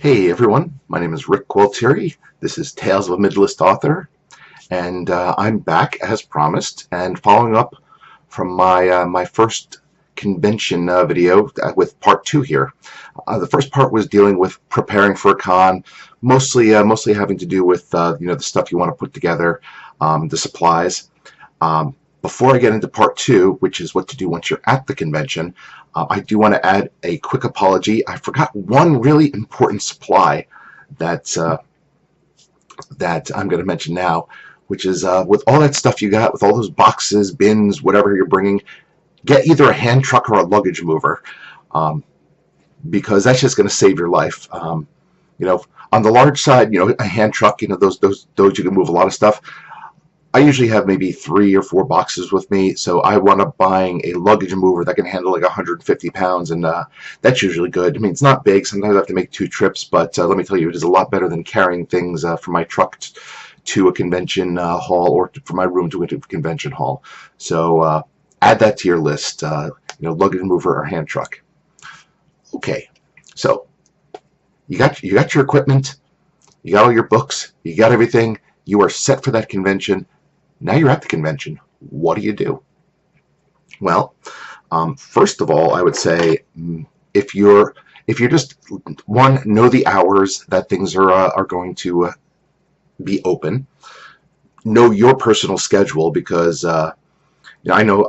Hey everyone, my name is Rick Gualtieri. This is Tales of a Midlist Author, and I'm back as promised and following up from my first convention video with part two here. The first part was dealing with preparing for a con, mostly having to do with the stuff you want to put together, the supplies. Before I get into part two, which is what to do once you're at the convention, I do want to add a quick apology. I forgot one really important supply that that I'm going to mention now, which is with all that stuff you got, with all those boxes, bins, whatever you're bringing, get either a hand truck or a luggage mover, because that's just going to save your life. On the large side, a hand truck, those you can move a lot of stuff. I usually have maybe 3 or 4 boxes with me, so I wound up buying a luggage mover that can handle like 150 pounds, and that's usually good. I mean, it's not big. Sometimes I have to make 2 trips, but let me tell you, it is a lot better than carrying things from my truck to a convention hall, or from my room to a convention hall. So add that to your list, luggage mover or hand truck. Okay, so you got your equipment, you got all your books, you got everything. You are set for that convention. Now you're at the convention. What do you do? Well, first of all, I would say if you're just know the hours that things are going to be open. Know your personal schedule, because I know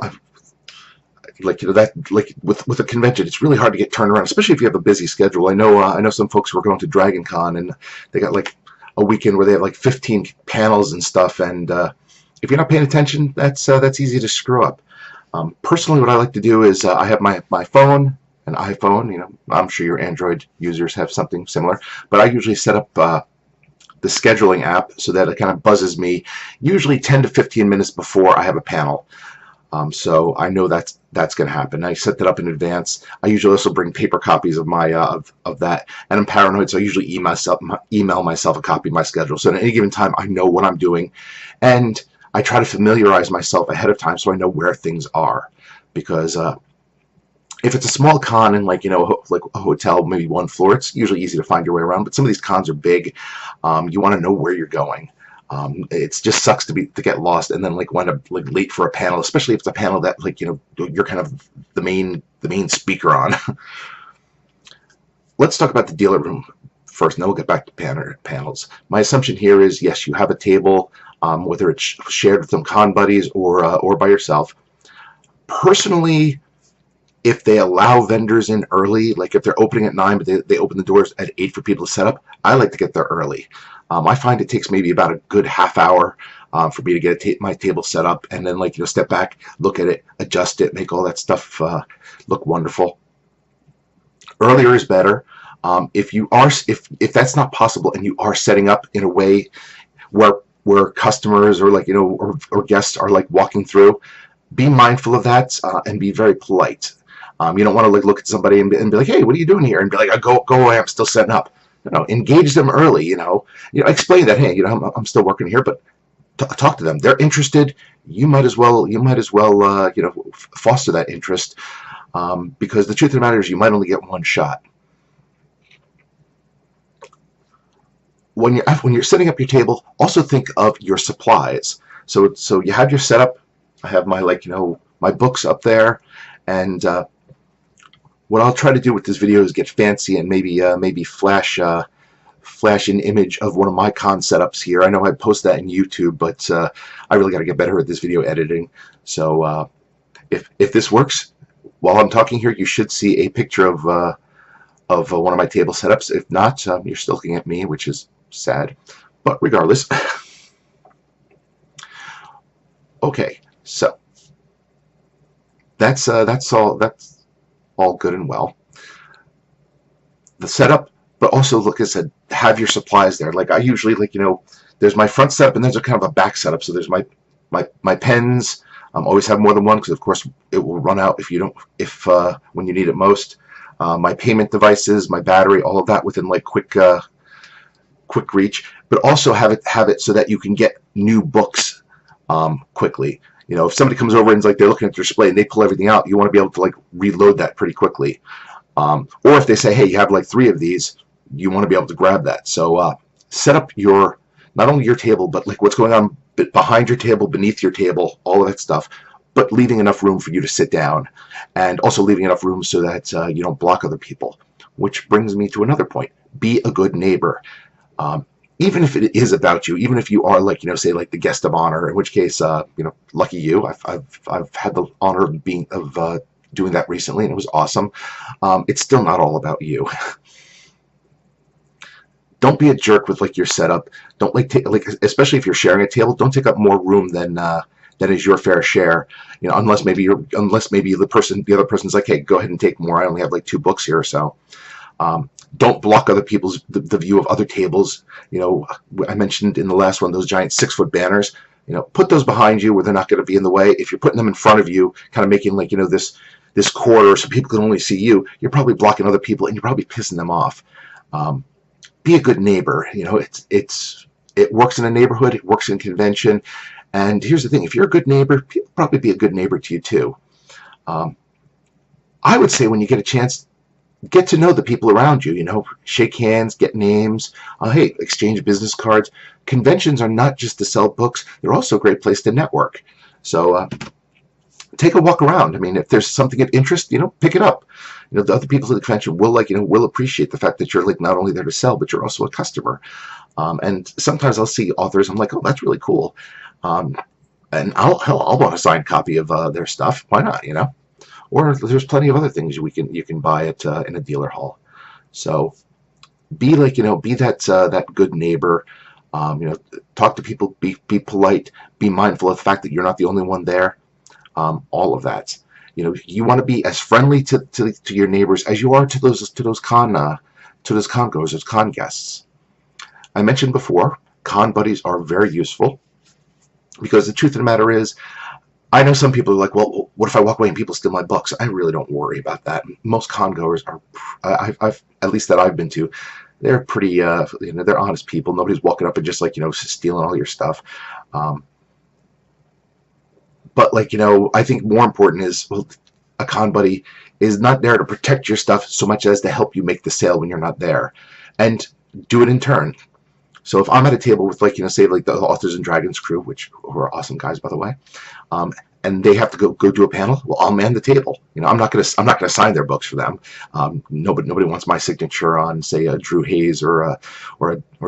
with a convention, it's really hard to get turned around, especially if you have a busy schedule. I know some folks who are going to Dragon Con, and they got like a weekend where they have like 15 panels and stuff, and if you're not paying attention, that's easy to screw up. Personally, what I like to do is I have my phone, an iPhone. I'm sure your Android users have something similar, but I usually set up the scheduling app so that it kind of buzzes me usually 10 to 15 minutes before I have a panel. So I know that's going to happen. I set that up in advance. I usually also bring paper copies of my of that, and I'm paranoid, so I usually email myself a copy of my schedule. So at any given time, I know what I'm doing, and I try to familiarize myself ahead of time so I know where things are. Because if it's a small con in like a hotel, maybe 1 floor, it's usually easy to find your way around. But some of these cons are big. You want to know where you're going. It just sucks to get lost and then wind up late for a panel, especially if it's a panel that you're kind of the main speaker on. Let's talk about the dealer room first, and then we'll get back to panels. My assumption here is, yes, you have a table, whether it's shared with some con buddies or by yourself. Personally, if they allow vendors in early, like if they're opening at 9 but they open the doors at 8 for people to set up, I like to get there early. I find it takes maybe about a good half hour for me to get my table set up, and then step back, look at it, adjust it, make all that stuff look wonderful. Earlier is better. If that's not possible and you are setting up in a way where customers or guests are walking through, be mindful of that and be very polite. You don't want to look at somebody and be like, "Hey, what are you doing here?" and be like, "Go away, I'm still setting up." Engage them early. Explain that, hey, I'm still working here, but talk to them. They're interested. You might as well foster that interest, because the truth of the matter is you might only get one shot. When you're setting up your table, also think of your supplies. So you have your setup. I have my my books up there, and what I'll try to do with this video is get fancy and maybe flash an image of one of my con setups here. I know I post that in YouTube, but I really got to get better at this video editing. So if this works, while I'm talking here, you should see a picture of one of my table setups. If not, you're still looking at me, which is sad. But regardless, okay. So that's all good and well. The setup, but also, like I said, have your supplies there. I usually there's my front setup, and there's a kind of a back setup. So there's my pens. Always have more than one, because of course it will run out if when you need it most. My payment devices, my battery, all of that within quick reach. But also have it so that you can get new books quickly. If somebody comes over and they're looking at their display and they pull everything out, you want to be able to reload that pretty quickly. Or if they say, hey, you have 3 of these, you want to be able to grab that. So set up your, not only your table, but like what's going on behind your table, beneath your table, all of that stuff, but leaving enough room for you to sit down, and also leaving enough room so that you don't block other people. Which brings me to another point: be a good neighbor. Even if it is about you, even if you are like, say like the guest of honor, in which case, lucky you. I've had the honor of doing that recently, and it was awesome. It's still not all about you. Don't be a jerk with like your setup. Don't especially if you're sharing a table, don't take up more room than is your fair share. Unless maybe the other person's like, hey, go ahead and take more. I only have like 2 books here or so. Don't block other people's the view of other tables. I mentioned in the last one those giant 6-foot banners. Put those behind you where they're not going to be in the way. If you're putting them in front of you, kind of making like this corridor so people can only see you, you're probably blocking other people and you're probably pissing them off. Be a good neighbor. It works in a neighborhood. It works in convention. And here's the thing: if you're a good neighbor, people probably be a good neighbor to you too. I would say when you get a chance, get to know the people around you. Shake hands, get names. Hey, exchange business cards. Conventions are not just to sell books; they're also a great place to network. So take a walk around. I mean, if there's something of interest, pick it up. The other people at the convention will appreciate the fact that you're like not only there to sell, but you're also a customer. And sometimes I'll see authors, I'm like, oh, that's really cool. And I'll want a signed copy of their stuff. Why not? Or there's plenty of other things you can buy at in a dealer hall. So be like be that good neighbor. Talk to people. Be polite. Be mindful of the fact that you're not the only one there. All of that. You want to be as friendly to your neighbors as you are to those con goers, those con guests. I mentioned before, con buddies are very useful, because the truth of the matter is, I know some people are like, well, what if I walk away and people steal my books? I really don't worry about that. Most con goers are, I've at least that I've been to, they're pretty, they're honest people. Nobody's walking up and just like, stealing all your stuff. But like, I think more important is, well, a con buddy is not there to protect your stuff so much as to help you make the sale when you're not there, and do it in turn. So if I'm at a table with like, say like the Authors and Dragons crew, who are awesome guys, by the way, and they have to go do a panel, well, I'll man the table. I'm not gonna sign their books for them. Nobody wants my signature on, say, Drew Hayes or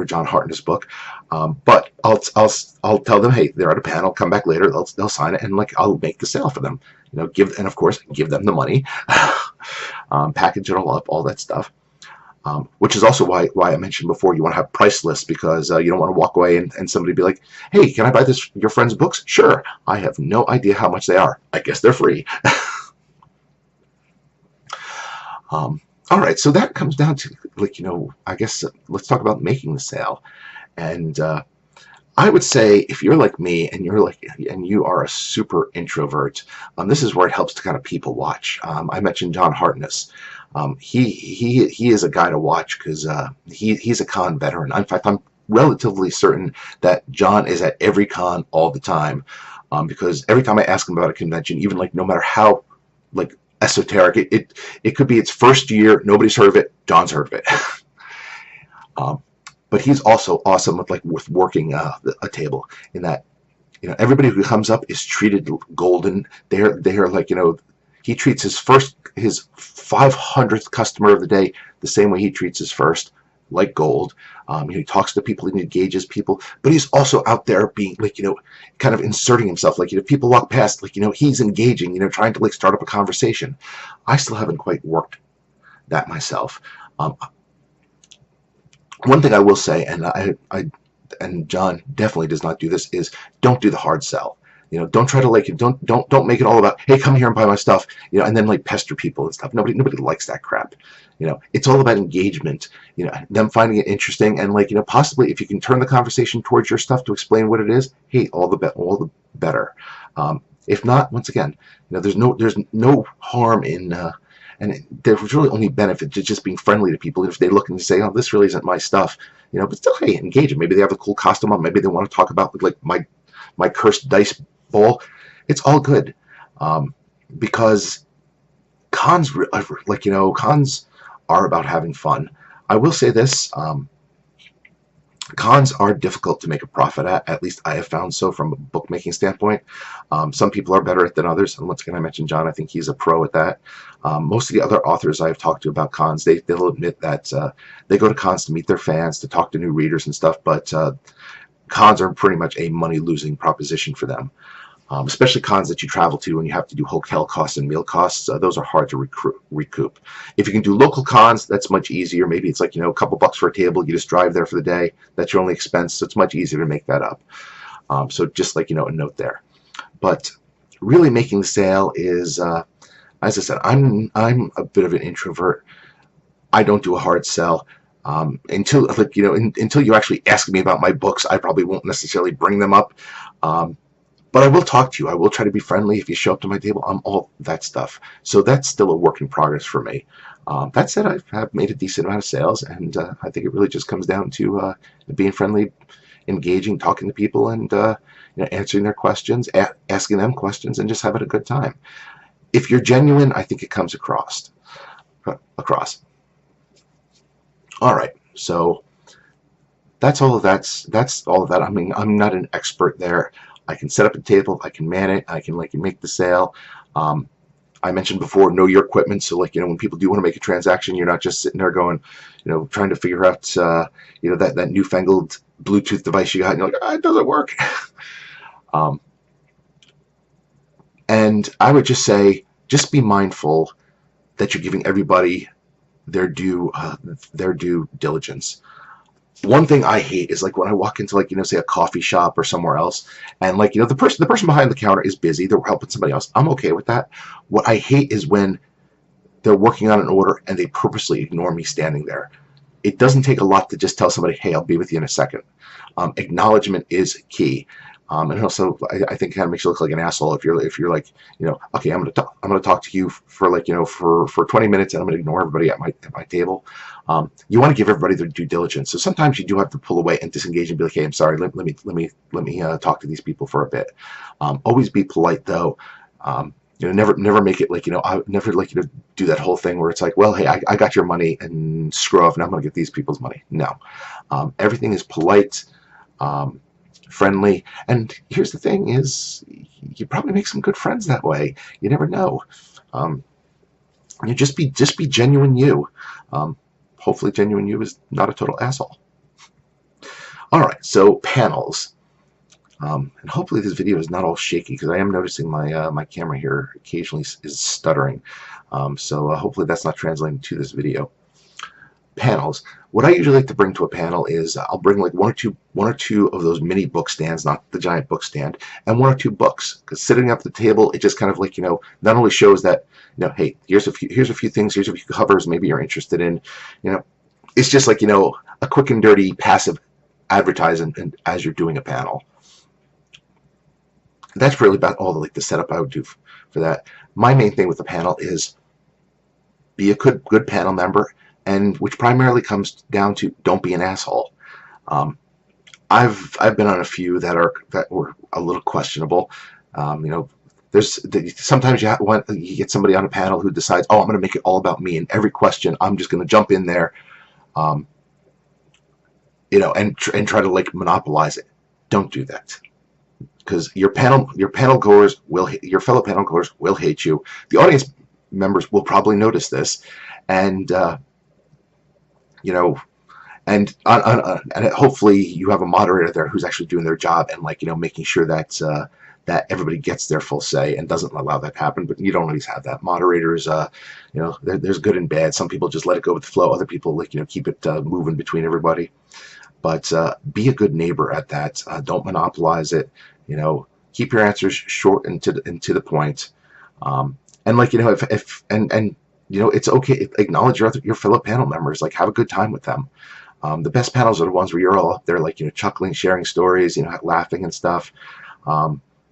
John Hartnell's book. But I'll tell them, hey, they're at a panel. Come back later. They'll sign it, and like I'll make the sale for them. Of course give them the money, package it all up, all that stuff. Which is also why I mentioned before, you want to have price lists, because you don't want to walk away and somebody be like, hey, can I buy your friend's books? Sure. I have no idea how much they are. I guess they're free. All right, so that comes down to like, I guess let's talk about making the sale. And I would say if you're like me and you are a super introvert, this is where it helps to kind of people watch. I mentioned John Hartnell. He is a guy to watch, because he's a con veteran. In fact, I'm relatively certain that John is at every con all the time, because every time I ask him about a convention, even like no matter how like esoteric it could be, its first year, nobody's heard of it, John's heard of it. But he's also awesome with working a table, in that everybody who comes up is treated golden. They're like, he treats his 500th customer of the day the same way he treats his first, like gold. He talks to people and engages people, but he's also out there being like, kind of inserting himself. Like, if people walk past, like, he's engaging, trying to like start up a conversation. I still haven't quite worked that myself. One thing I will say, and John definitely does not do this, is don't do the hard sell. Don't try to don't make it all about, hey, come here and buy my stuff, and then like pester people and stuff. Nobody likes that crap. It's all about engagement, them finding it interesting, and like, possibly if you can turn the conversation towards your stuff to explain what it is, hey, all the better. If not, once again, there's no harm in and there's really only benefit to just being friendly to people. If they look and say, oh, this really isn't my stuff, but still, hey, engage them. Maybe they have a cool costume on. Maybe they want to talk about like my cursed dice bowl. It's all good, because cons, cons are about having fun. I will say this. Cons are difficult to make a profit at least I have found so from a bookmaking standpoint. Some people are better at it than others, and once again I mentioned John. I think he's a pro at that. Most of the other authors I've talked to about cons, they'll admit that they go to cons to meet their fans, to talk to new readers and stuff, but cons are pretty much a money-losing proposition for them. Especially cons that you travel to and you have to do hotel costs and meal costs. Those are hard to recoup. If you can do local cons, that's much easier. Maybe it's like, a couple bucks for a table. You just drive there for the day. That's your only expense. So it's much easier to make that up. So just like, a note there. But really making the sale is, as I said, I'm a bit of an introvert. I don't do a hard sell. Until you actually ask me about my books, I probably won't necessarily bring them up. But I will talk to you. I will try to be friendly. If you show up to my table, I'm all that stuff. So that's still a work in progress for me. That said, I have made a decent amount of sales, and I think it really just comes down to being friendly, engaging, talking to people, and answering their questions, asking them questions, and just having a good time. If you're genuine, I think it comes across. All right. So that's all of that. That's all of that. I mean, I'm not an expert there. I can set up a table, I can man it, I can make the sale. I mentioned before, know your equipment. So when people do want to make a transaction, you're not just sitting there going, trying to figure out, that newfangled Bluetooth device you got, and you're like, it doesn't work. And I would just say, just be mindful that you're giving everybody their due diligence. One thing I hate is when I walk into say a coffee shop or somewhere else, and the person behind the counter is busy, they're helping somebody else. I'm okay with that. What I hate is when they're working on an order and they purposely ignore me standing there. It doesn't take a lot to just tell somebody, hey, I'll be with you in a second. Acknowledgement is key. And also, I think it kind of makes you look like an asshole if you're like, okay, I'm gonna talk to you for for 20 minutes, and I'm gonna ignore everybody at my table. You want to give everybody their due diligence. So sometimes you do have to pull away and disengage and be like, hey, I'm sorry, let me talk to these people for a bit. Always be polite though. Never make it I never do that whole thing where it's like, well, hey, I got your money and screw off, and I'm gonna get these people's money. No, everything is polite. Friendly, and here's the thing: is you probably make some good friends that way. You never know. You just be genuine you. Hopefully, genuine you is not a total asshole. All right, so panels, and hopefully this video is not all shaky because I am noticing my camera here occasionally is stuttering. So hopefully that's not translating to this video. Panels. What I usually like to bring to a panel is I'll bring one or two of those mini book stands, not the giant book stand, and one or two books. Because sitting up at the table, it just kind of not only shows that hey, here's a few things, here's a few covers maybe you're interested in. It's just a quick and dirty passive advertising and as you're doing a panel. That's really about all the setup I would do for that. My main thing with the panel is be a good panel member. And which primarily comes down to don't be an asshole. I've been on a few that were a little questionable. Sometimes you get somebody on a panel who decides, oh, I'm going to make it all about me, and every question I'm just going to jump in there, and try to monopolize it. Don't do that, because your fellow panel goers will hate you. The audience members will probably notice this, and and hopefully you have a moderator there who's actually doing their job and making sure that that everybody gets their full say and doesn't allow that to happen. But you don't always have that. Moderators, there's good and bad. Some people just let it go with the flow. Other people keep it moving between everybody. But be a good neighbor at that. Don't monopolize it. Keep your answers short and to the point. And it's okay. Acknowledge your fellow panel members. Have a good time with them. The best panels are the ones where you're all up there, chuckling, sharing stories, laughing and stuff.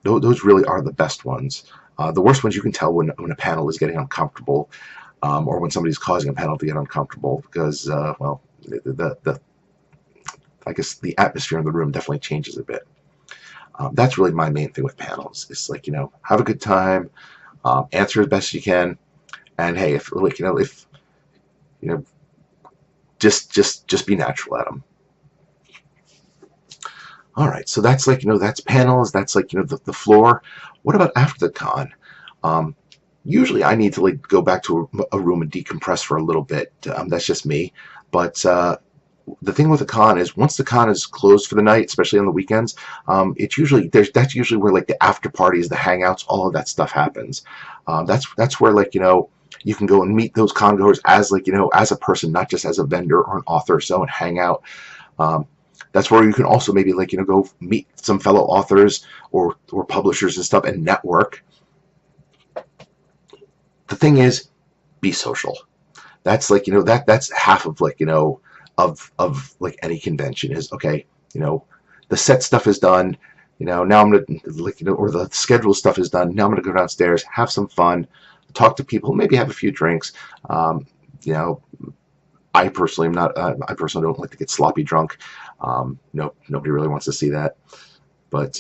Those really are the best ones. The worst ones you can tell when a panel is getting uncomfortable, or when somebody's causing a panel to get uncomfortable because, well, I guess the atmosphere in the room definitely changes a bit. That's really my main thing with panels. It's have a good time, answer as best you can. And hey, if just be natural at them. All right, so that's like, that's panels, that's like, the floor. What about after the con? Usually I need to like go back to a room and decompress for a little bit. That's just me. But the thing with the con is, once the con is closed for the night, especially on the weekends, it's usually that's usually where like the after parties, the hangouts, all of that stuff happens. That's where, like, you can go and meet those con goers as, like, as a person, not just as a vendor or an author, so, and hang out. That's where you can also maybe, like, go meet some fellow authors or publishers and stuff and network. The thing is, be social. That's like, that's half of, like, of like any convention is, okay, the set stuff is done, now I'm gonna, like, or the schedule stuff is done. Now I'm gonna go downstairs, have some fun, talk to people, maybe have a few drinks. I personally am not. I personally don't like to get sloppy drunk. No, nobody really wants to see that. But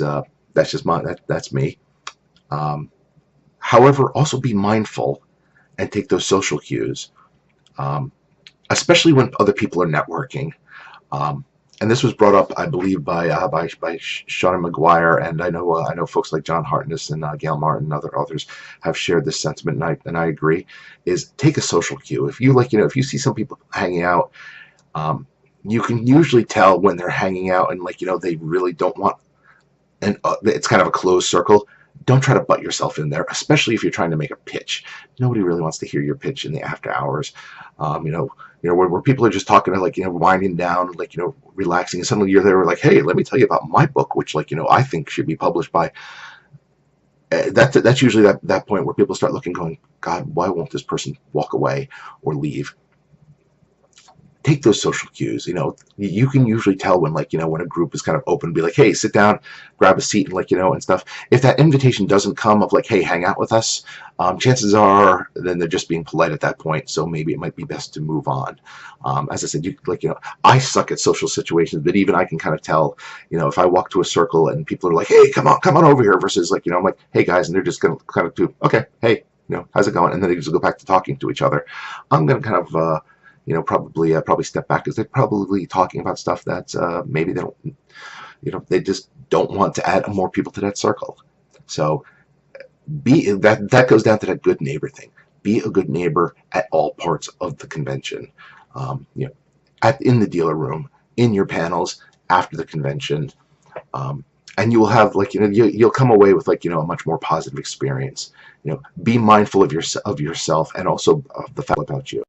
that's just that's me. However, also be mindful and take those social cues, especially when other people are networking. And this was brought up, I believe, by Sean McGuire, and I know folks like John Hartness and Gail Martin and other authors have shared this sentiment, and I agree. Is take a social cue. If you if you see some people hanging out, you can usually tell when they're hanging out and, like, they really don't want, and it's kind of a closed circle. Don't try to butt yourself in there, especially if you're trying to make a pitch. Nobody really wants to hear your pitch in the after hours. Where people are just talking, like, winding down, like, relaxing, and suddenly you're there like, hey, let me tell you about my book, which, like, I think should be published by. That's usually that point where people start looking, going, God, why won't this person walk away or leave? Take those social cues. You can usually tell when, like, when a group is kind of open, be like, hey, sit down, grab a seat, and, like, and stuff. If that invitation doesn't come of, like, hey, hang out with us, chances are then they're just being polite at that point. So maybe it might be best to move on. As I said, I suck at social situations, but even I can kind of tell, if I walk to a circle and people are like, hey, come on over here, versus, like, I'm like, hey guys, and they're just gonna kind of do, okay, hey, how's it going? And then they just go back to talking to each other. I'm gonna kind of probably step back, because they're probably talking about stuff that maybe they don't, they just don't want to add more people to that circle. So that goes down to that good neighbor thing. Be a good neighbor at all parts of the convention. In the dealer room, in your panels, after the convention, and you will have, like, you'll come away with, like, a much more positive experience. Be mindful of yourself, and also of the fact about you.